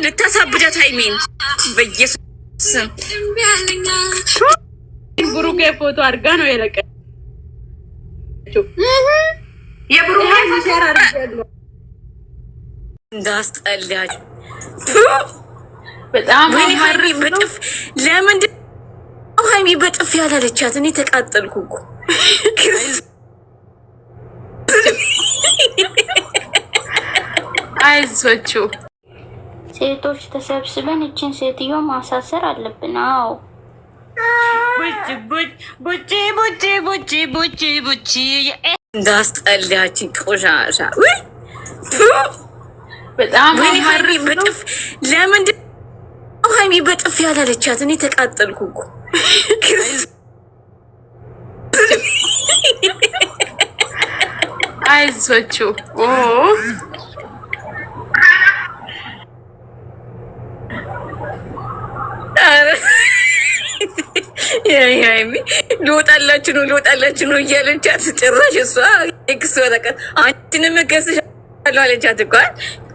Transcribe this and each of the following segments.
ልታሳብዳት ሃይሚን በኢየሱስ ስም ብሩኬ ፎቶ አድርጋ ነው የለቀችው። የብሩኬ ፎቶ አድርጋ እንዳስጠላች በጣም ሃይሚ በጥፍ ለምንድን ነው ሃይሚ በጥፍ ያላለቻት? እኔ ተቃጠልኩ እኮ። አይዞችሁ ሴቶች ተሰብስበን እችን ሴትዮ ማሳሰር አለብን። አዎ ቡጭ እንዳስጠላች ቆሻሻ በጣም ሃይሚ በጥፍ ለምንድን ነው ሃይሚ በጥፍ ያላለቻት? እኔ ተቃጠልኩ እኮ። አይዞችሁ ሃይሚ ልወጣላችሁ ነው እያለቻት ጭራሽ እሷ ክስ ወረቀት አንቺንም እከስሻለሁ አለቻት እኮ።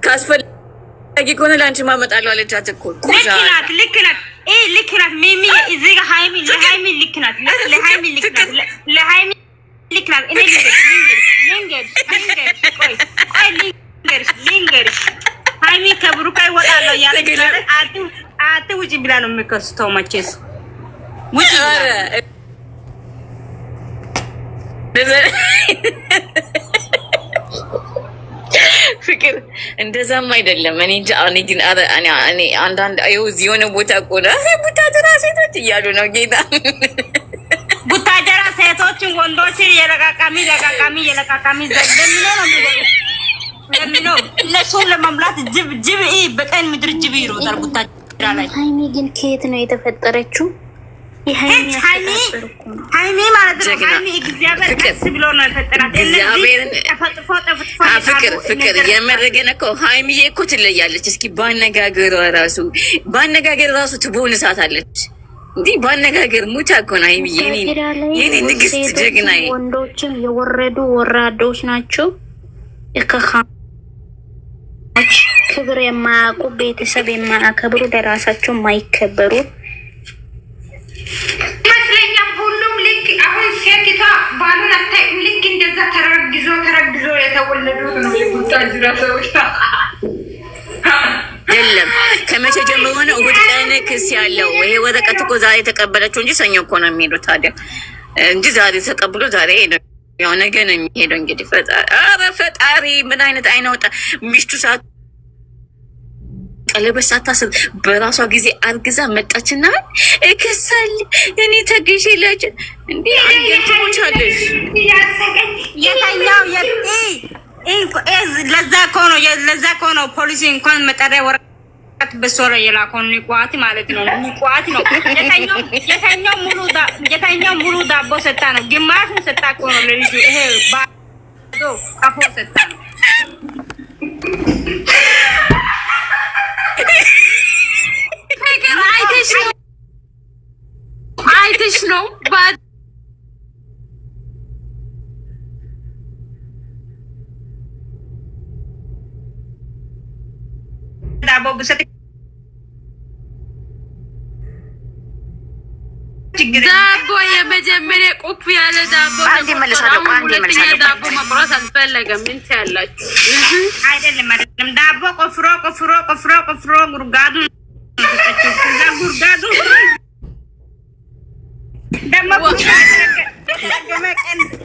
ካስፈላጊ ከሆነ ለአንቺ ማመጣለሁ አለቻት እኮ። ልክ ናት ሚሚ እዚህ ጋር ሃይሚ ለሃይሚ ልክ ናት። ለሃይሚ ልክ ናት። እኔ ልንገርሽ ሃይሚ ከብሩክ ይወጣለሁ ያለች አትውጪ ብላ ነው የምከስተው መቼስ ፍቅር እንደዛም አይደለም። እኔ እንጃ። እኔ ግን እኔ አንዳንድ የሆነ ቦታ ቆዳ ቡታጀራ ሴቶች እያሉ ነው ጌታ ቡታጀራ ሴቶችን ወንዶችን የለቃቃሚ ለምነው እነሱን ለመምላት ጅብ በቀን ምድር ጅብ ይሮጣል ቡታጀራ ላይ። ሃይሚ ግን ከየት ነው የተፈጠረችው? ሃይሚ ማለት ነው። ሃይሚ እግዚአብሔር ቀስ ብሎ ነው የፈጠራት። ፍቅር የመረገነ እኮ ሃይሚዬ እኮ ትለያለች። እስኪ ባነጋገሯ ራሱ ትቦንሳታለች። እንዲህ ባነጋገር ሙቻ እኮ ነው ሃይሚዬ። የኔ ንግስት ጀግናዬ። ወንዶችም የወረዱ ወራዶች ናቸው። ክብር የማያውቁ ቤተሰብ የማያከብሩ ለራሳቸው የማይከበሩ ይመስለኛል። ሁሉም ልክ አሁን ሴቲቷ ባሉን አታይም። ልክ እንደዛ ተረግዞ የተወለዱት ነው የቡታጅራ ሰዎች። የለም ከመቼ ጀምሮ ነው እሑድ ቀን ክስ ያለው? ይሄ ወረቀት እኮ ዛሬ የተቀበለችው እንጂ ሰኞ እኮ ነው የሚሄዱት ታዲያ እንጂ ዛሬ ተቀብሎ ዛሬ ሄደ። ያው ነገ ነው የሚሄደው። እንግዲህ ፈጣሪ ምን አይነት አይናውጣ ሚስቱ ሰዓት ቀለበት ሳታስብ በራሷ ጊዜ አርግዛ መጣችና እከሳል እኔ ተገሽላች እንዴ አንገትሞቻለሽ ለዛ ኮኖ ፖሊሲ እንኳን መጠሪያ ወረቀት በሶረ የላኮን ንቋት ማለት ነው። ንቋት ነው። የተኛው ሙሉ ዳቦ ሰጣ ነው። ግማሹን ሰጣ እኮ ነው ለልጁ። ይሄ ባዶ ቀፎ ሰጣ ነው። አይተሽ ነው ዳቦ ብሰጥ ዳቦ የመጀመሪያ ቁፍ ያለ ዳቦ ሁለተኛ ዳቦ መቁረስ አልፈለገም። ምን ትያላችሁ? አይደለም ዳቦ ቆፍሮ ጉርጋዱ ደግሞ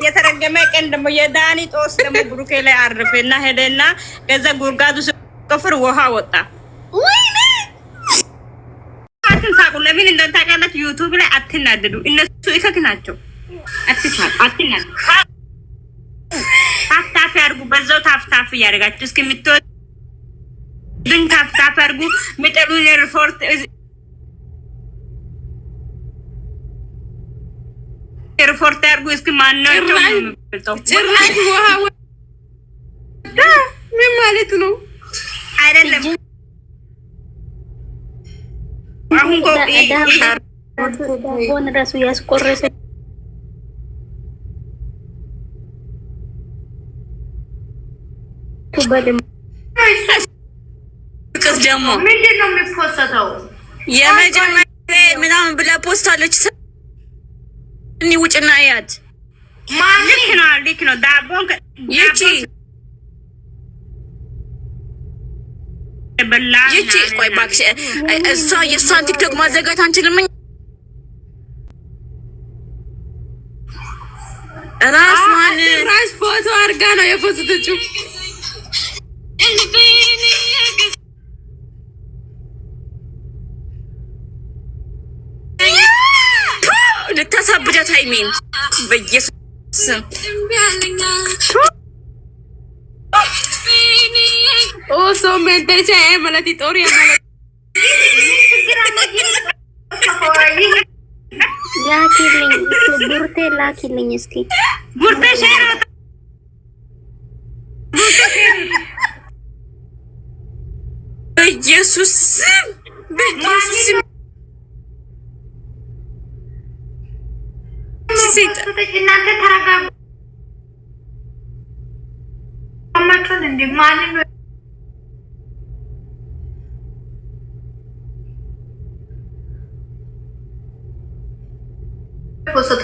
የተረገመ ቀን ደግሞ የዳኒ ጦስ ደግሞ ብሩኬ ላይ አረፈ እና ሄደና ከዛ ጉርጋዱ ቆፍር ውሃ ወጣ። አትሳቁ። ለምን እንደሆነ ታውቃላችሁ? ዩቲዩብ ላይ አትናደዱ። እነሱ እከክ ናቸው። አትናደዱ። ታፍታፍ ያርጉ። በዛው ታፍታፍ እያደረጋችሁ እስኪ የምትወዱን ታፍታፍ ያርጉ። ምጠሉን ሪፖርት ያርጉ። እስኪ ማነው ጭራሽ ውሃ ምን ማለት ነው? አይደለም አሁን ዳቦን ራሱ ያስቆረሰ ደግሞ ምንድን ነው የሚፖስተው? የመጀመሪያ ምናምን ብላ ፖስት አለች። እኔ ውጭና አያት ልክ ነው ዳቦን ይቺ ቆይ እባክሽ እሷ የእሷን ቲክቶክ ማዘጋት አንችልም። ራስ ፎቶ አድርጋ ነው የፖስተችው። ልታሳብዳት ሃይሚን በኢየሱስ ስም ሶ ሜንተቻ ማለት ጦሪያ ማለት ላኪልኝ ቡርቴ ላኪልኝ እስኪ ቡርቴ ሼር በኢየሱስ ስም በኢየሱስ ስም እናንተ ተረጋጉ። አማካን እንደ ማንም ፖስቱ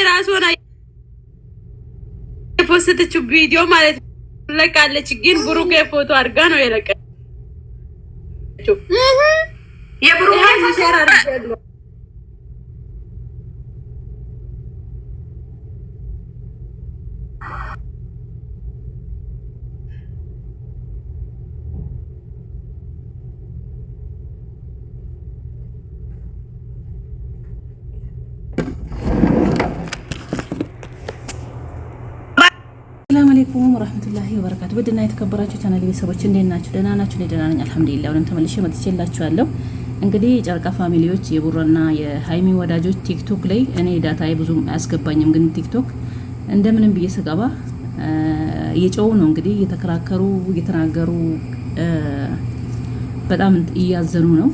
ራስዋና የፖስተችው ቪዲዮ ማለት ለቃለች። ግን ብሩኬ ፎቶ አድርጋ ነው የለቀችው። የብሩኬ ፎቶ አድርጋለሁ። ሰላም አለይኩም ወራህመቱላሂ ወበረካቱ። ወድና የተከበራችሁ ቻናል ቤተሰቦች እንዴት ናችሁ? ደህና ናችሁ? እኔ ደህና ነኝ አልሐምዱሊላህ። ወለም ተመልሼ መጥቼላችኋለሁ። እንግዲህ ጨረቃ ፋሚሊዎች፣ የቡራና የሃይሚ ወዳጆች ቲክቶክ ላይ እኔ ዳታዬ ብዙም አያስገባኝም፣ ግን ቲክቶክ እንደምንም ብዬ ስገባ እየጮሁ ነው እንግዲህ እየተከራከሩ እየተናገሩ በጣም እያዘኑ ነው።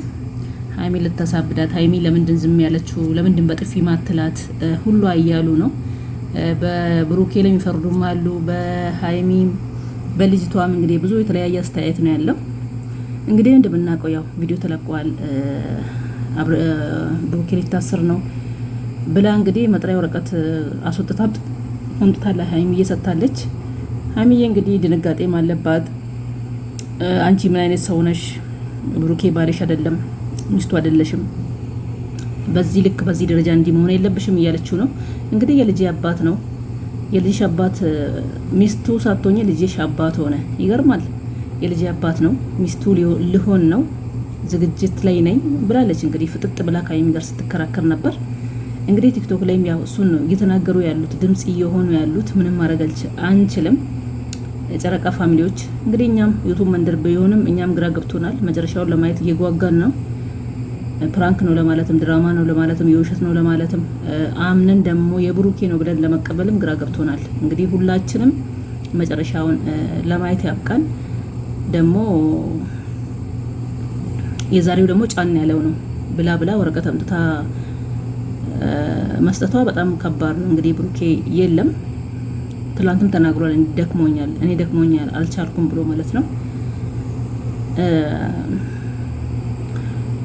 ሃይሚ ልታሳብዳት፣ ሃይሚ ለምንድን ዝም ያለችው፣ ለምንድን በጥፊ ማትላት ሁሉ እያሉ ነው። በብሩኬ ላይ የሚፈርዱም አሉ፣ በሃይሚም በልጅቷም እንግዲህ ብዙ የተለያየ አስተያየት ነው ያለው። እንግዲህ እንደምናውቀው ያው ቪዲዮ ተለቋል። ብሩኬ ሊታሰር ነው ብላ እንግዲህ መጥሪያ ወረቀት አስወጥታ አምጥታለች። ሃይሚ እየሰጣለች። ሃይሚዬ እንግዲህ ድንጋጤም አለባት። አንቺ ምን አይነት ሰው ነሽ? ብሩኬ ባልሽ አይደለም፣ ሚስቱ አይደለሽም። በዚህ ልክ በዚህ ደረጃ እንዲህ መሆን የለብሽም እያለችው ነው። እንግዲህ የልጅ አባት ነው። የልጅ አባት ሚስቱ ሳትሆኝ ልጅሽ አባት ሆነ። ይገርማል። የልጅ አባት ነው፣ ሚስቱ ሊሆን ነው። ዝግጅት ላይ ነኝ ብላለች። እንግዲህ ፍጥጥ ብላ ከሃይሚ ጋር ስትከራከር ነበር። እንግዲህ ቲክቶክ ላይም ያው እሱን ነው እየተናገሩ ያሉት፣ ድምጽ እየሆኑ ያሉት። ምንም ማድረግ አንችልም። የጨረቃ ፋሚሊዎች እንግዲህ እኛም ዩቱብ መንደር ቢሆንም እኛም ግራ ገብቶናል። መጨረሻውን ለማየት እየጓጓን ነው። ፕራንክ ነው ለማለትም ድራማ ነው ለማለትም የውሸት ነው ለማለትም አምነን ደግሞ የብሩኬ ነው ብለን ለመቀበልም ግራ ገብቶናል። እንግዲህ ሁላችንም መጨረሻውን ለማየት ያብቃን። ደግሞ የዛሬው ደግሞ ጫን ያለው ነው ብላ ወረቀት አምጥታ መስጠቷ በጣም ከባድ ነው። እንግዲህ ብሩኬ የለም ትላንትም ተናግሯል። እኔ ደክሞኛል አልቻልኩም ብሎ ማለት ነው።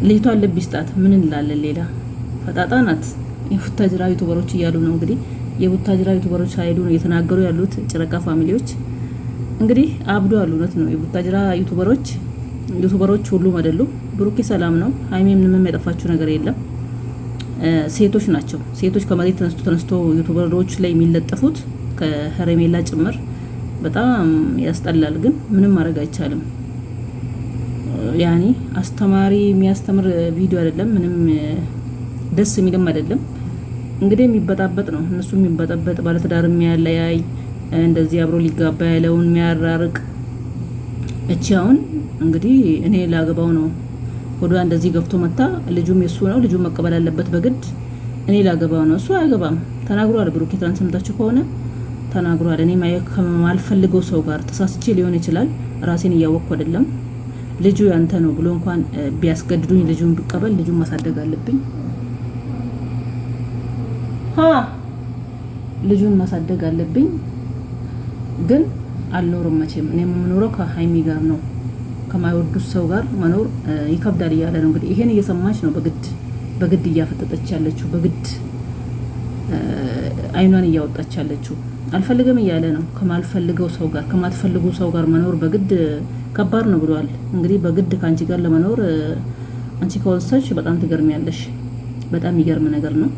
ልጅቷን ልብ ይስጣት። ምን እንላለን ሌላ? ፈጣጣ ናት። የቡታጅራ ዩቱበሮች እያሉ ነው እንግዲህ የቡታጅራ ዩቱበሮች ሳይሄዱ ነው እየተናገሩ ያሉት። ጨረቃ ፋሚሊዎች እንግዲህ አብዶ አሉ። እውነት ነው። የቡታጅራ ዩቱበሮች ሁሉም አይደሉም። ብሩኬ ሰላም ነው። ሃይሚ ምንም ያጠፋችው ነገር የለም። ሴቶች ናቸው። ሴቶች ከመሬት ተነስቶ ዩቱበሮች ላይ የሚለጠፉት ከሄሬሜላ ጭምር በጣም ያስጠላል። ግን ምንም ማድረግ አይቻልም። ያኔ አስተማሪ የሚያስተምር ቪዲዮ አይደለም። ምንም ደስ የሚልም አይደለም። እንግዲህ የሚበጣበጥ ነው። እነሱ የሚበጣበጥ ባለትዳር የሚያለያይ እንደዚህ አብሮ ሊጋባ ያለውን የሚያራርቅ። እቺ አሁን እንግዲህ እኔ ላገባው ነው ወዷ እንደዚህ ገብቶ መታ። ልጁም የሱ ነው። ልጁ መቀበል አለበት በግድ። እኔ ላገባው ነው። እሱ አያገባም። ተናግሯል። ብሩኬ ትናንት ሰምታችሁ ከሆነ ተናግሯል። እኔ ከማልፈልገው ሰው ጋር ተሳስቼ ሊሆን ይችላል። ራሴን እያወቅኩ አይደለም። ልጁ ያንተ ነው ብሎ እንኳን ቢያስገድዱኝ ልጁን ብቀበል ልጁን ማሳደግ አለብኝ። ልጁን ማሳደግ አለብኝ። ግን አልኖርም መቼም እኔ የምኖረው ከሀይሚ ጋር ነው፣ ከማይወዱት ሰው ጋር መኖር ይከብዳል እያለ ነው እንግዲህ። ይሄን እየሰማች ነው በግድ እያፈጠጠች ያለችው፣ በግድ አይኗን እያወጣች ያለችው። አልፈልግም እያለ ነው። ከማልፈልገው ሰው ጋር ከማትፈልጉ ሰው ጋር መኖር በግድ ከባድ ነው ብሏል። እንግዲህ በግድ ካንቺ ጋር ለመኖር አንቺ ከወሰንሽ በጣም ትገርሚያለሽ። በጣም ይገርም ነገር ነው።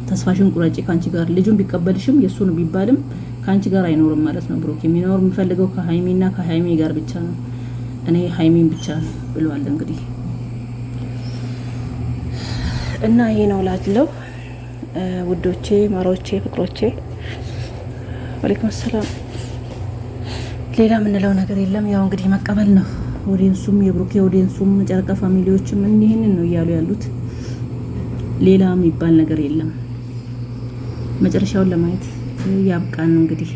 ተስፋሽን ቁረጪ። ካንቺ ጋር ልጁን ቢቀበልሽም የሱን ቢባልም ካንቺ ጋር አይኖርም ማለት ነው። ብሩክ የሚፈልገው ከሀይሚና ከሀይሚ ጋር ብቻ ነው። እኔ ሀይሚን ብቻ ነው ብሏል እንግዲህ እና ይሄ ነው ላለው ውዶቼ፣ ማሮቼ፣ ፍቅሮቼ ወለይኩም ሰላም። ሌላ የምንለው ነገር የለም። ያው እንግዲህ መቀበል ነው። ኦዲየንሱም የብሩክ ኦዲየንሱም ጨረቃ ፋሚሊዎችም ይሄንን ነው እያሉ ያሉት። ሌላ የሚባል ነገር የለም። መጨረሻውን ለማየት ያብቃን እንግዲህ።